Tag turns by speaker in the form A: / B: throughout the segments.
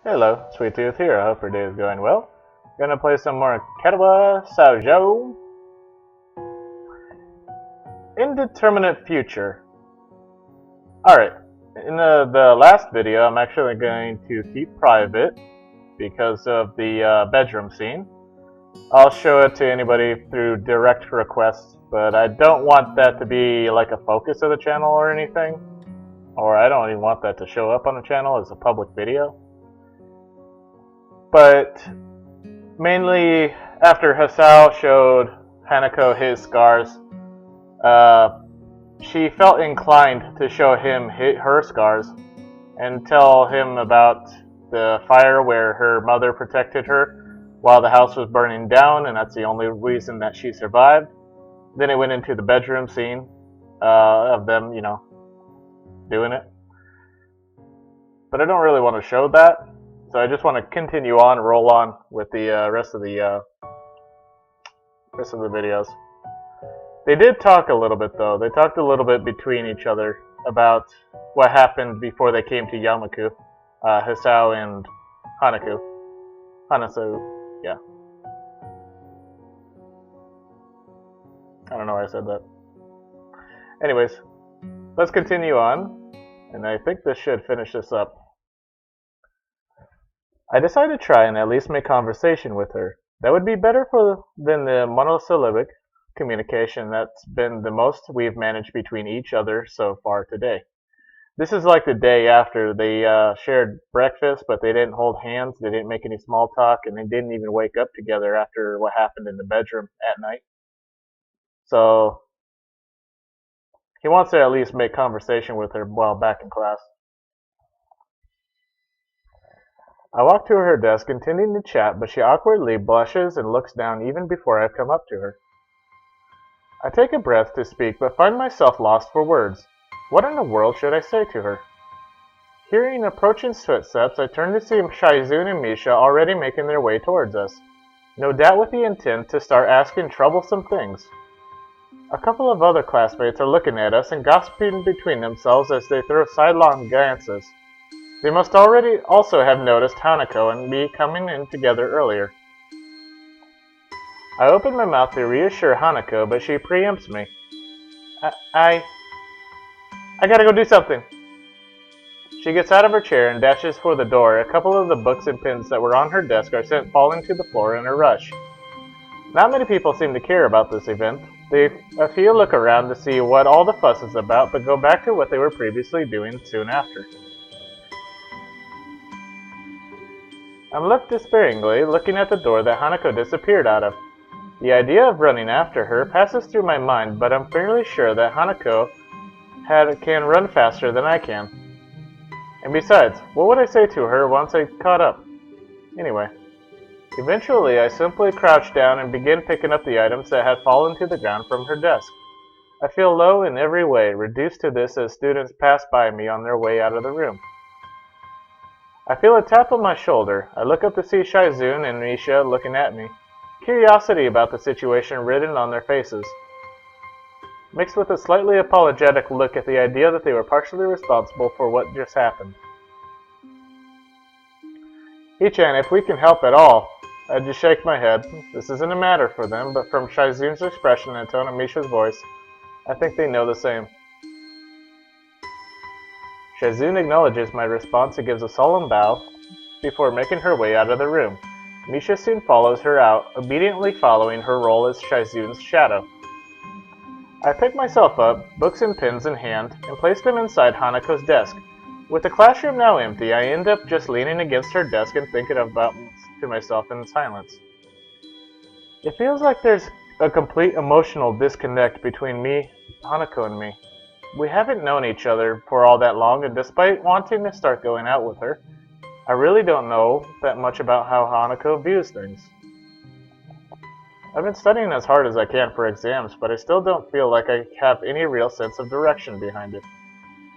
A: Hello, Sweet Tooth here. I hope your day is going well. Gonna play some more Katawa Shoujo. Indeterminate future. Alright, in the last video, I'm actually going to keep private because of the bedroom scene. I'll show it to anybody through direct request, but I don't want that to be like a focus of the channel or anything. Or I don't even want that to show up on the channel as a public video. But mainly after Hisao showed Hanako his scars, she felt inclined to show him her scars and tell him about the fire where her mother protected her while the house was burning down, and that's the only reason that she survived. Then it went into the bedroom scene of them, doing it. But I don't really want to show that. So I just want to continue on, roll on with the rest of the videos. They did talk a little bit though. They talked a little bit between each other about what happened before they came to Yamaku, Hisao and Hanako. Hanasu, yeah. I don't know why I said that. Anyways, let's continue on, and I think this should finish this up. I decided to try and at least make conversation with her. That would be better than the monosyllabic communication that's been the most we've managed between each other so far today. This is like the day after they shared breakfast, but they didn't hold hands, they didn't make any small talk, and they didn't even wake up together after what happened in the bedroom at night. So he wants to at least make conversation with her while back in class. I walk to her desk, intending to chat, but she awkwardly blushes and looks down even before I've come up to her. I take a breath to speak, but find myself lost for words. What in the world should I say to her? Hearing approaching footsteps, I turn to see Shaizun and Misha already making their way towards us, no doubt with the intent to start asking troublesome things. A couple of other classmates are looking at us and gossiping between themselves as they throw sidelong glances. They must already also have noticed Hanako and me coming in together earlier. I open my mouth to reassure Hanako, but she preempts me. I gotta go do something. She gets out of her chair and dashes for the door. A couple of the books and pens that were on her desk are sent falling to the floor in a rush. Not many people seem to care about this event. A few look around to see what all the fuss is about, but go back to what they were previously doing soon after. I'm left despairingly looking at the door that Hanako disappeared out of. The idea of running after her passes through my mind, but I'm fairly sure that Hanako can run faster than I can. And besides, what would I say to her once I caught up? Anyway, eventually I simply crouch down and begin picking up the items that had fallen to the ground from her desk. I feel low in every way, reduced to this as students pass by me on their way out of the room. I feel a tap on my shoulder. I look up to see Shaizun and Misha looking at me, curiosity about the situation written on their faces, mixed with a slightly apologetic look at the idea that they were partially responsible for what just happened. Hichan, if we can help at all. I just shake my head. This isn't a matter for them, but from Shaizun's expression and tone of Misha's voice, I think they know the same. Shaizun acknowledges my response and gives a solemn bow before making her way out of the room. Misha soon follows her out, obediently following her role as Shaizun's shadow. I pick myself up, books and pens in hand, and place them inside Hanako's desk. With the classroom now empty, I end up just leaning against her desk and thinking about to myself in silence. It feels like there's a complete emotional disconnect between Hanako and me. We haven't known each other for all that long, and despite wanting to start going out with her, I really don't know that much about how Hanako views things. I've been studying as hard as I can for exams, but I still don't feel like I have any real sense of direction behind it.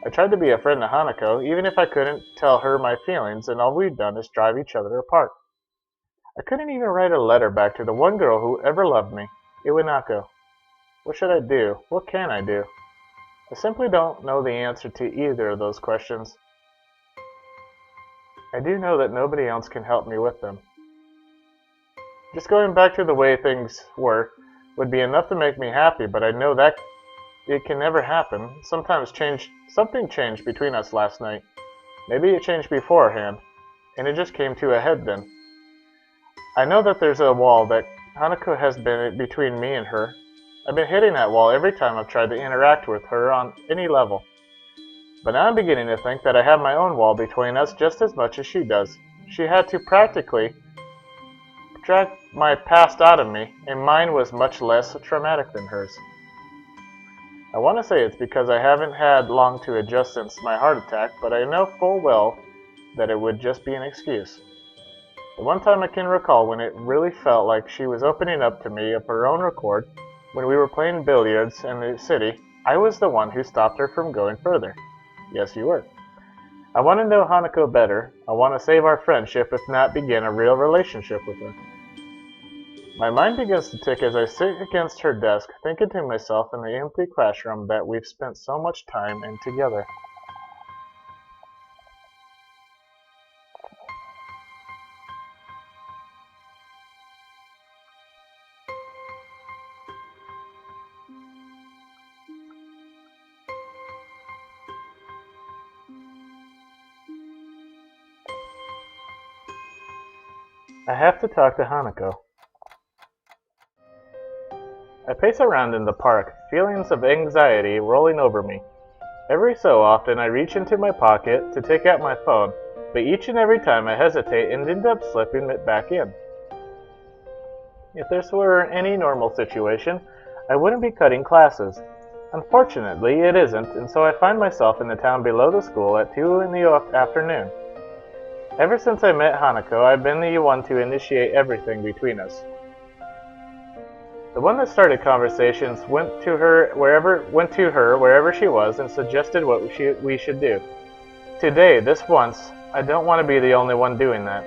A: I tried to be a friend to Hanako, even if I couldn't tell her my feelings, and all we'd done is drive each other apart. I couldn't even write a letter back to the one girl who ever loved me, Iwanako. What should I do? What can I do? I simply don't know the answer to either of those questions. I do know that nobody else can help me with them. Just going back to the way things were would be enough to make me happy, but I know that it can never happen. Something changed between us last night. Maybe it changed beforehand, and it just came to a head then. I know that there's a wall that Hanako has been between me and her. I've been hitting that wall every time I've tried to interact with her on any level. But now I'm beginning to think that I have my own wall between us just as much as she does. She had to practically drag my past out of me, and mine was much less traumatic than hers. I want to say it's because I haven't had long to adjust since my heart attack, but I know full well that it would just be an excuse. The one time I can recall when it really felt like she was opening up to me of her own accord, when we were playing billiards in the city, I was the one who stopped her from going further. Yes, you were. I want to know Hanako better. I want to save our friendship, if not begin a real relationship with her. My mind begins to tick as I sit against her desk, thinking to myself in the empty classroom that we've spent so much time in together. I have to talk to Hanako. I pace around in the park, feelings of anxiety rolling over me. Every so often I reach into my pocket to take out my phone, but each and every time I hesitate and end up slipping it back in. If this were any normal situation, I wouldn't be cutting classes. Unfortunately, it isn't, and so I find myself in the town below the school at 2 in the afternoon. Ever since I met Hanako, I've been the one to initiate everything between us. The one that started conversations went to her wherever she was and suggested what we should do. Today, this once, I don't want to be the only one doing that.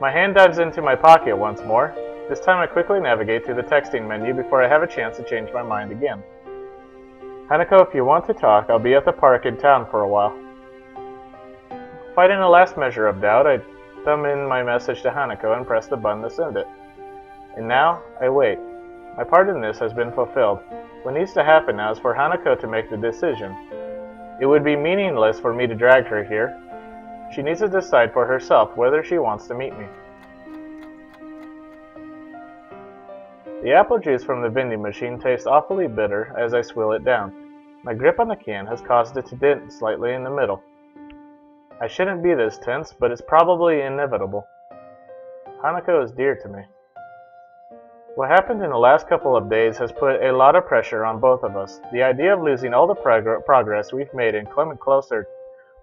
A: My hand dives into my pocket once more. This time I quickly navigate to the texting menu before I have a chance to change my mind again. Hanako, if you want to talk, I'll be at the park in town for a while. Fighting a last measure of doubt, I thumb in my message to Hanako and press the button to send it. And now, I wait. My part in this has been fulfilled. What needs to happen now is for Hanako to make the decision. It would be meaningless for me to drag her here. She needs to decide for herself whether she wants to meet me. The apple juice from the vending machine tastes awfully bitter as I swill it down. My grip on the can has caused it to dent slightly in the middle. I shouldn't be this tense, but it's probably inevitable. Hanako is dear to me. What happened in the last couple of days has put a lot of pressure on both of us. The idea of losing all the progress we've made in coming closer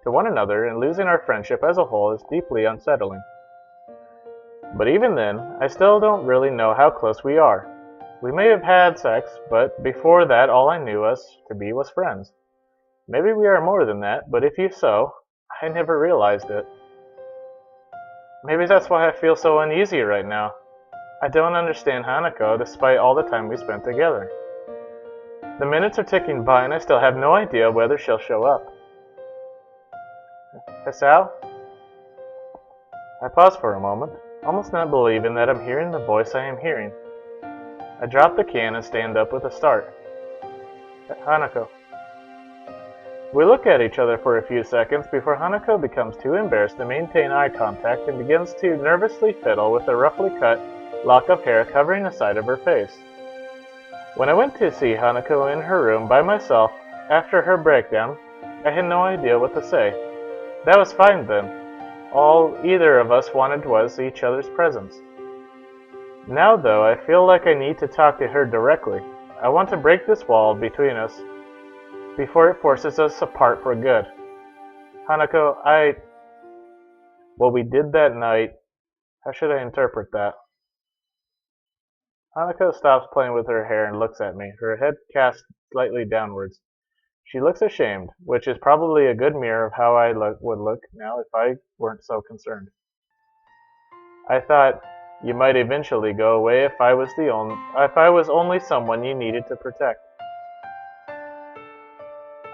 A: to one another and losing our friendship as a whole is deeply unsettling. But even then, I still don't really know how close we are. We may have had sex, but before that all I knew us to be was friends. Maybe we are more than that, but if so, I never realized it. Maybe that's why I feel so uneasy right now. I don't understand Hanako despite all the time we spent together. The minutes are ticking by and I still have no idea whether she'll show up. Hisao? I pause for a moment, almost not believing that I'm hearing the voice I am hearing. I drop the can and stand up with a start. Hanako. We look at each other for a few seconds before Hanako becomes too embarrassed to maintain eye contact and begins to nervously fiddle with a roughly cut lock of hair covering the side of her face. When I went to see Hanako in her room by myself after her breakdown, I had no idea what to say. That was fine then. All either of us wanted was each other's presence. Now though, I feel like I need to talk to her directly. I want to break this wall between us before it forces us apart for good. Hanako, what we did that night, how should I interpret that? Hanako stops playing with her hair and looks at me, her head cast slightly downwards. She looks ashamed, which is probably a good mirror of how I would look now if I weren't so concerned. I thought you might eventually go away if I was only someone you needed to protect.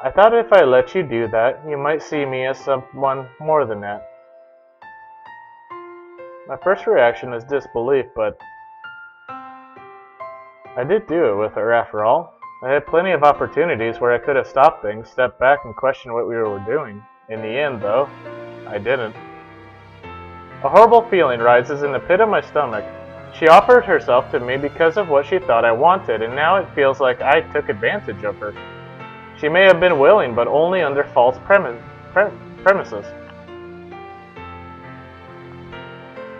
A: I thought if I let you do that, you might see me as someone more than that. My first reaction is disbelief, but I did do it with her after all. I had plenty of opportunities where I could have stopped things, stepped back, and questioned what we were doing. In the end, though, I didn't. A horrible feeling rises in the pit of my stomach. She offered herself to me because of what she thought I wanted, and now it feels like I took advantage of her. She may have been willing, but only under false premises.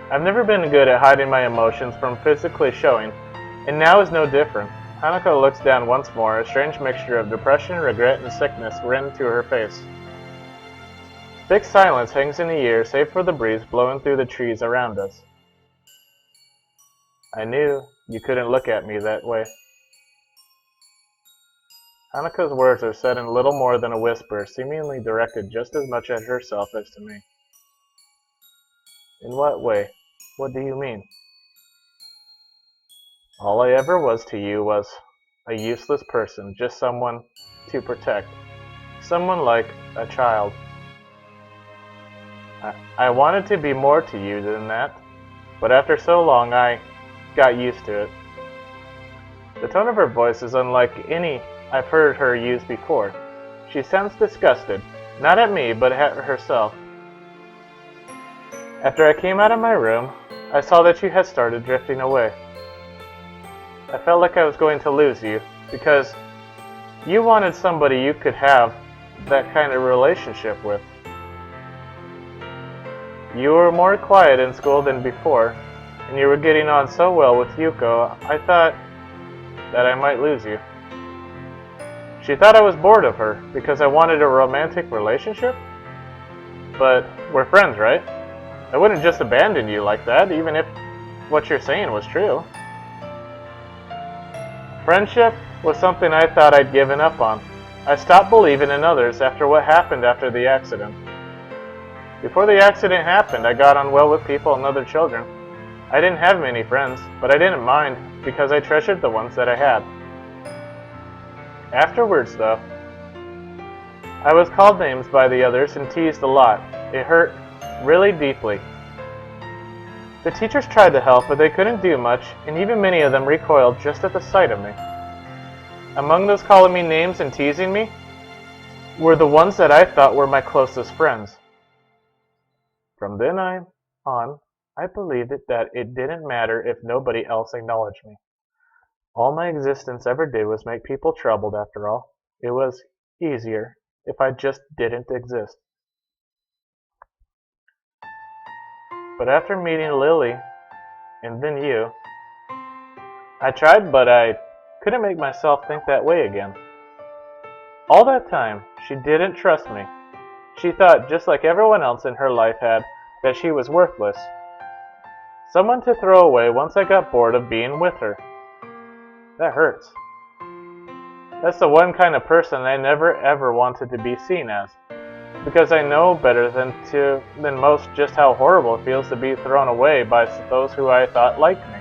A: I've never been good at hiding my emotions from physically showing, and now is no different. Hanako looks down once more, a strange mixture of depression, regret, and sickness rend to her face. Thick silence hangs in the air, save for the breeze blowing through the trees around us. I knew you couldn't look at me that way. Hanako's words are said in little more than a whisper, seemingly directed just as much at herself as to me. In what way? What do you mean? All I ever was to you was a useless person, just someone to protect. Someone like a child. I wanted to be more to you than that, but after so long I got used to it. The tone of her voice is unlike any I've heard her use before. She sounds disgusted, not at me, but at herself. After I came out of my room, I saw that you had started drifting away. I felt like I was going to lose you, because you wanted somebody you could have that kind of relationship with. You were more quiet in school than before, and you were getting on so well with Yuko, I thought that I might lose you. She thought I was bored of her because I wanted a romantic relationship? But we're friends, right? I wouldn't just abandon you like that, even if what you're saying was true. Friendship was something I thought I'd given up on. I stopped believing in others after what happened after the accident. Before the accident happened, I got on well with people and other children. I didn't have many friends, but I didn't mind because I treasured the ones that I had. Afterwards, though, I was called names by the others and teased a lot. It hurt really deeply. The teachers tried to help, but they couldn't do much, and even many of them recoiled just at the sight of me. Among those calling me names and teasing me were the ones that I thought were my closest friends. From then on, I believed that it didn't matter if nobody else acknowledged me. All my existence ever did was make people troubled after all. It was easier if I just didn't exist. But after meeting Lily, and then you, I tried, but I couldn't make myself think that way again. All that time, she didn't trust me. She thought, just like everyone else in her life had, that she was worthless. Someone to throw away once I got bored of being with her. That hurts. That's the one kind of person I never ever wanted to be seen as, because I know better than most just how horrible it feels to be thrown away by those who I thought liked me.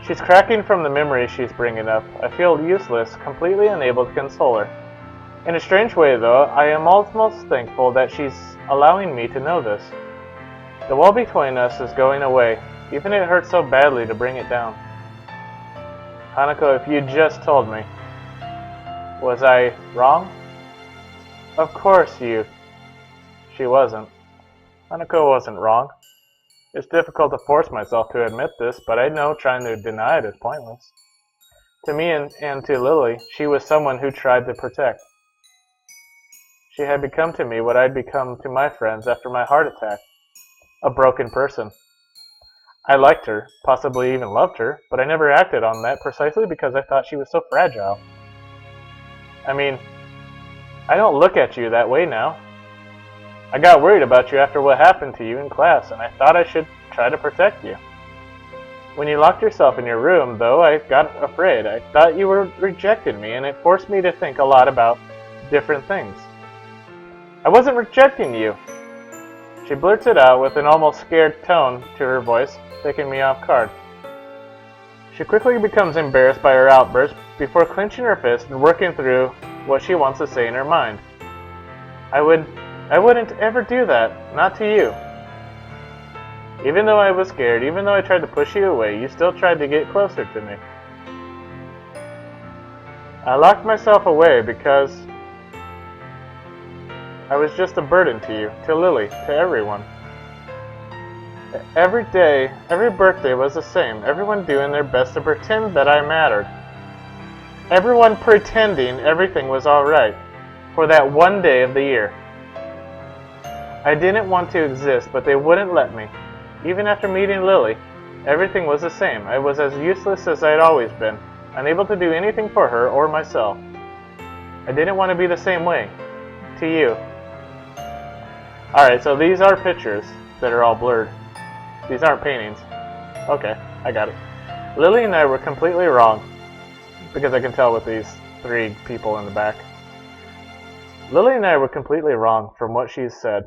A: She's cracking from the memories she's bringing up. I feel useless, completely unable to console her. In a strange way, though, I am almost thankful that she's allowing me to know this. The wall between us is going away, even if it hurts so badly to bring it down. Hanako, if you just told me. Was I wrong? Of course She wasn't. Hanako wasn't wrong. It's difficult to force myself to admit this, but I know trying to deny it is pointless. To me and to Lily, she was someone who tried to protect. She had become to me what I'd become to my friends after my heart attack. A broken person. I liked her, possibly even loved her, but I never acted on that precisely because I thought she was so fragile. I mean, I don't look at you that way now. I got worried about you after what happened to you in class, and I thought I should try to protect you. When you locked yourself in your room, though, I got afraid. I thought you were rejecting me, and it forced me to think a lot about different things. I wasn't rejecting you. She blurts it out with an almost scared tone to her voice, taking me off guard. She quickly becomes embarrassed by her outburst before clenching her fist and working through what she wants to say in her mind. I wouldn't ever do that, not to you. Even though I was scared, even though I tried to push you away, you still tried to get closer to me. I locked myself away because I was just a burden to you, to Lily, to everyone. Every day, every birthday was the same, everyone doing their best to pretend that I mattered. Everyone pretending everything was alright for that one day of the year. I didn't want to exist, but they wouldn't let me. Even after meeting Lily, everything was the same. I was as useless as I'd always been, unable to do anything for her or myself. I didn't want to be the same way. To you. Alright, so these are pictures that are all blurred. These aren't paintings. Okay, I got it. Lily and I were completely wrong, because I can tell with these three people in the back. Lily and I were completely wrong from what she's said.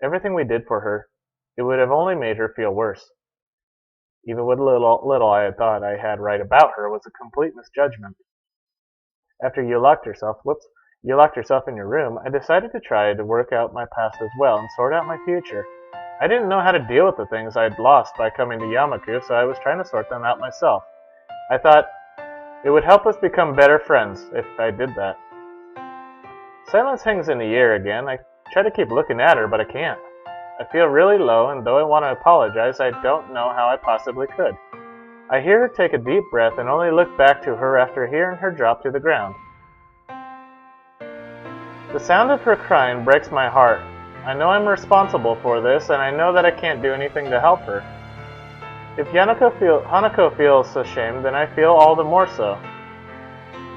A: Everything we did for her, it would have only made her feel worse. Even what little I had thought I had right about her was a complete misjudgment. After you locked yourself in your room, I decided to try to work out my past as well and sort out my future. I didn't know how to deal with the things I'd lost by coming to Yamaku, so I was trying to sort them out myself. I thought it would help us become better friends if I did that. Silence hangs in the air again. I try to keep looking at her, but I can't. I feel really low, and though I want to apologize, I don't know how I possibly could. I hear her take a deep breath and only look back to her after hearing her drop to the ground. The sound of her crying breaks my heart. I know I'm responsible for this, and I know that I can't do anything to help her. If Hanako feels ashamed, then I feel all the more so.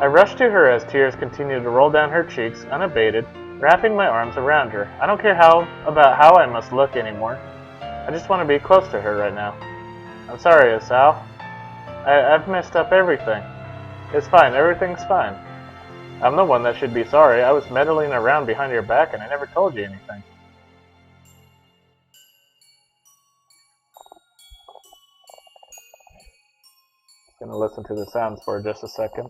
A: I rush to her as tears continue to roll down her cheeks, unabated, wrapping my arms around her. I don't care about how I must look anymore. I just want to be close to her right now. I'm sorry, Asao. I've messed up everything. It's fine, everything's fine. I'm the one that should be sorry. I was meddling around behind your back and I never told you anything. Just gonna listen to the sounds for just a second.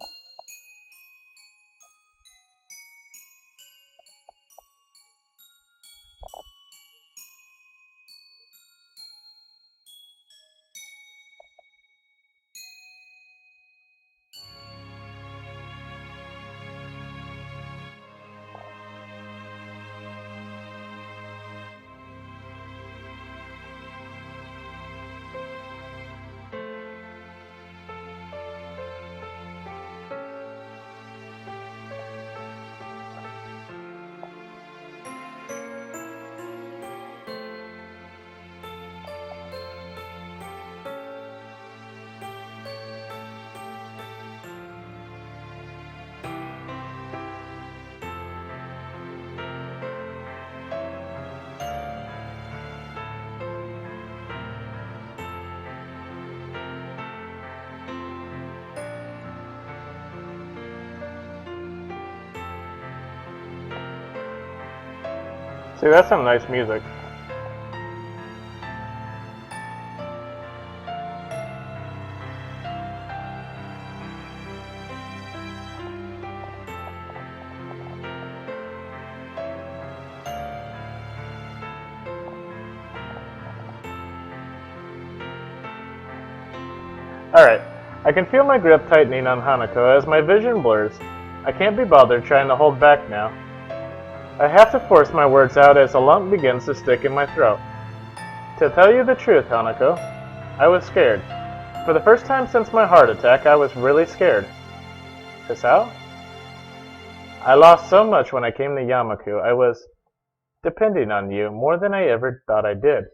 A: See, that's some nice music. Alright, I can feel my grip tightening on Hanako as my vision blurs. I can't be bothered trying to hold back now. I have to force my words out as a lump begins to stick in my throat. To tell you the truth, Hanako, I was scared. For the first time since my heart attack, I was really scared. Hisao? I lost so much when I came to Yamaku. I was depending on you more than I ever thought I did.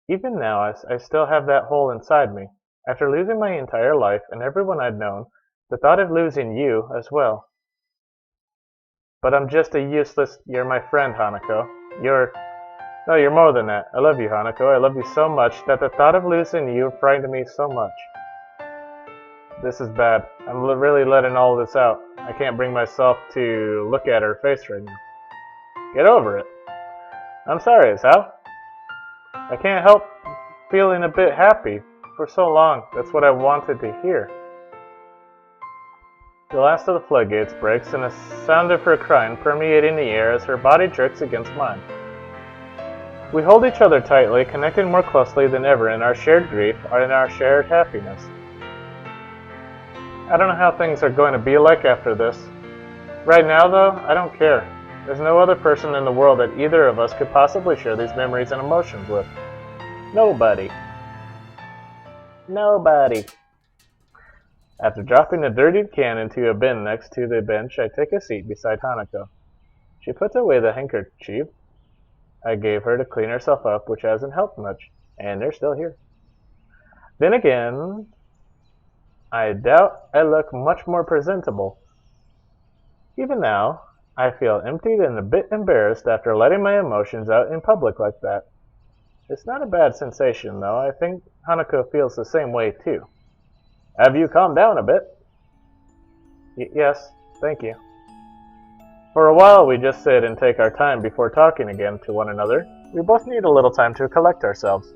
A: Even now, I still have that hole inside me. After losing my entire life and everyone I'd known, the thought of losing you as well. But I'm just you're my friend, Hanako. You're more than that. I love you, Hanako. I love you so much that the thought of losing you frightened me so much. This is bad. I'm really letting all of this out. I can't bring myself to look at her face right now. Get over it. I'm sorry, Sal. I can't help feeling a bit happy. For so long, that's what I wanted to hear. The last of the floodgates breaks and a sound of her crying permeating the air as her body jerks against mine. We hold each other tightly, connecting more closely than ever in our shared grief and in our shared happiness. I don't know how things are going to be like after this. Right now, though, I don't care. There's no other person in the world that either of us could possibly share these memories and emotions with. Nobody. Nobody. After dropping the dirtied can into a bin next to the bench, I take a seat beside Hanako. She puts away the handkerchief I gave her to clean herself up, which hasn't helped much, and they're still here. Then again, I doubt I look much more presentable. Even now, I feel emptied and a bit embarrassed after letting my emotions out in public like that. It's not a bad sensation, though. I think Hanako feels the same way, too. Have you calmed down a bit? Yes, thank you. For a while we just sit and take our time before talking again to one another. We both need a little time to collect ourselves.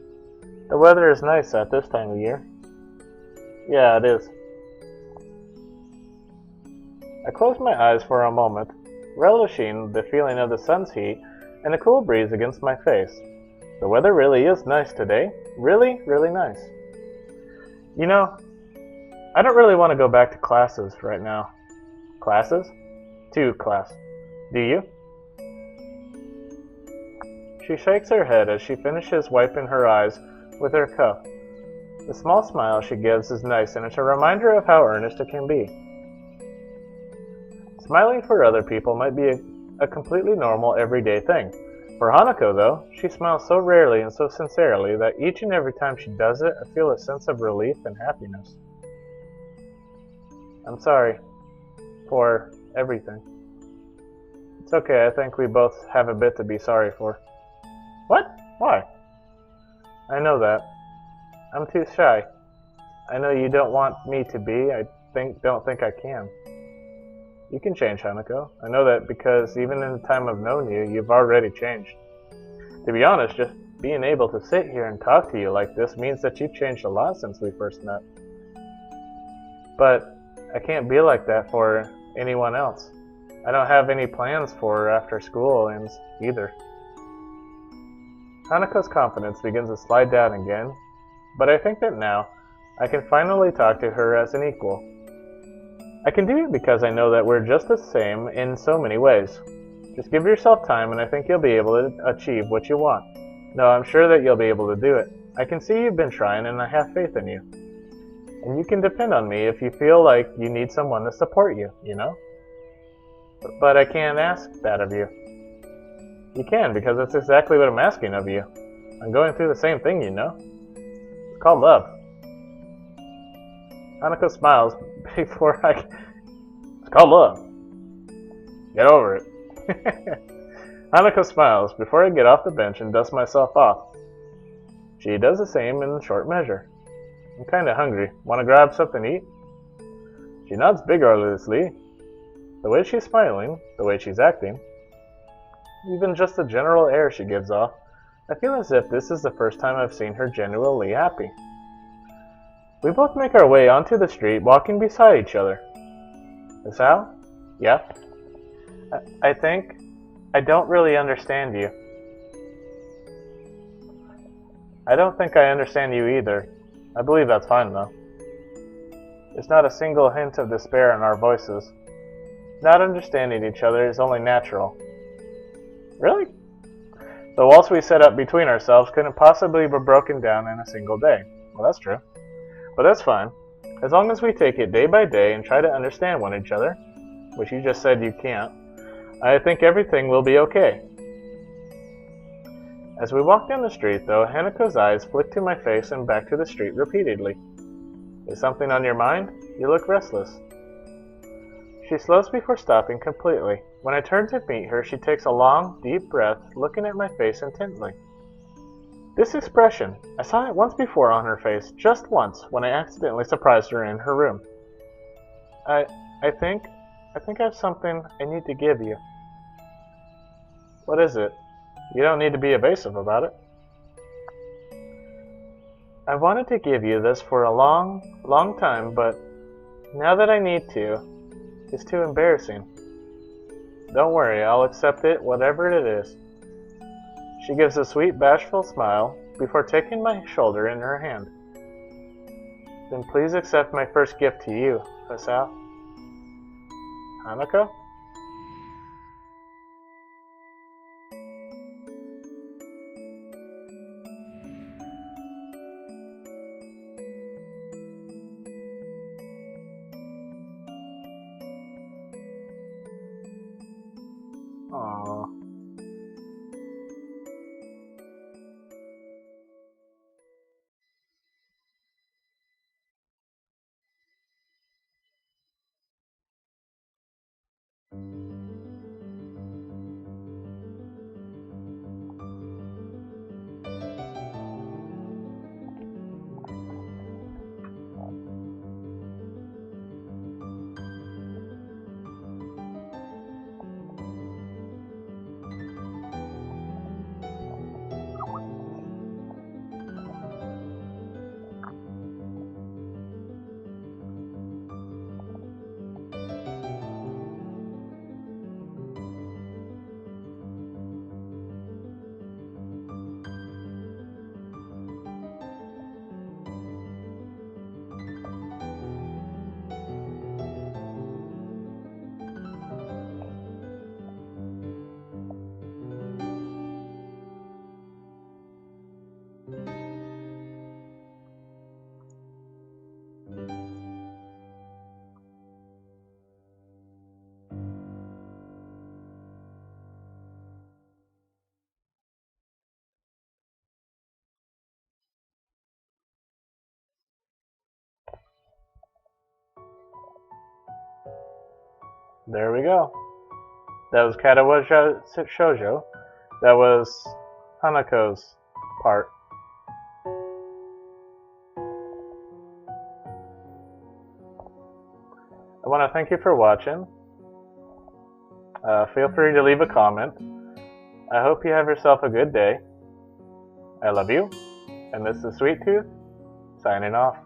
A: The weather is nice at this time of year. Yeah, it is. I close my eyes for a moment, relishing the feeling of the sun's heat and the cool breeze against my face. The weather really is nice today. Really, really nice. You know, I don't really want to go back to classes right now. Classes? To class. Do you? She shakes her head as she finishes wiping her eyes with her cuff. The small smile she gives is nice, and it's a reminder of how earnest it can be. Smiling for other people might be a completely normal, everyday thing. For Hanako, though, she smiles so rarely and so sincerely that each and every time she does it, I feel a sense of relief and happiness. I'm sorry for everything. It's okay, I think we both have a bit to be sorry for. What? Why? I know that. I'm too shy. I know you don't want me to be. Don't think I can. You can change, Hanako. I know that because even in the time I've known you, you've already changed. To be honest, just being able to sit here and talk to you like this means that you've changed a lot since we first met. But I can't be like that for anyone else. I don't have any plans for after school ends either. Hanako's confidence begins to slide down again, but I think that now I can finally talk to her as an equal. I can do it because I know that we're just the same in so many ways. Just give yourself time and I think you'll be able to achieve what you want. No, I'm sure that you'll be able to do it. I can see you've been trying and I have faith in you. And you can depend on me if you feel like you need someone to support you, you know? But I can't ask that of you. You can, because that's exactly what I'm asking of you. I'm going through the same thing, you know? It's called love. Hanako smiles before I... It's called love. Get over it. Hanako smiles before I get off the bench and dust myself off. She does the same in short measure. I'm kinda hungry. Wanna grab something to eat? She nods vigorously. The way she's smiling, the way she's acting, even just the general air she gives off, I feel as if this is the first time I've seen her genuinely happy. We both make our way onto the street, walking beside each other. Miss Al? Yeah? I think I don't really understand you. I don't think I understand you either. I believe that's fine, though. There's not a single hint of despair in our voices. Not understanding each other is only natural. Really? The walls we set up between ourselves couldn't possibly be broken down in a single day. Well, that's true. But that's fine. As long as we take it day by day and try to understand one another, which you just said you can't, I think everything will be okay. As we walk down the street, though, Hanako's eyes flick to my face and back to the street repeatedly. Is something on your mind? You look restless. She slows before stopping completely. When I turn to meet her, she takes a long, deep breath, looking at my face intently. This expression, I saw it once before on her face, just once, when I accidentally surprised her in her room. I think I have something I need to give you. What is it? You don't need to be evasive about it. I wanted to give you this for a long, long time, but now that I need to, is too embarrassing. Don't worry, I'll accept it, whatever it is. She gives a sweet, bashful smile before taking my shoulder in her hand. Then please accept my first gift to you, Asao. Hanako? Aww. There we go. That was Katawa Shoujo. That was Hanako's part. I want to thank you for watching. Feel free to leave a comment. I hope you have yourself a good day. I love you, and this is Sweet Tooth, signing off.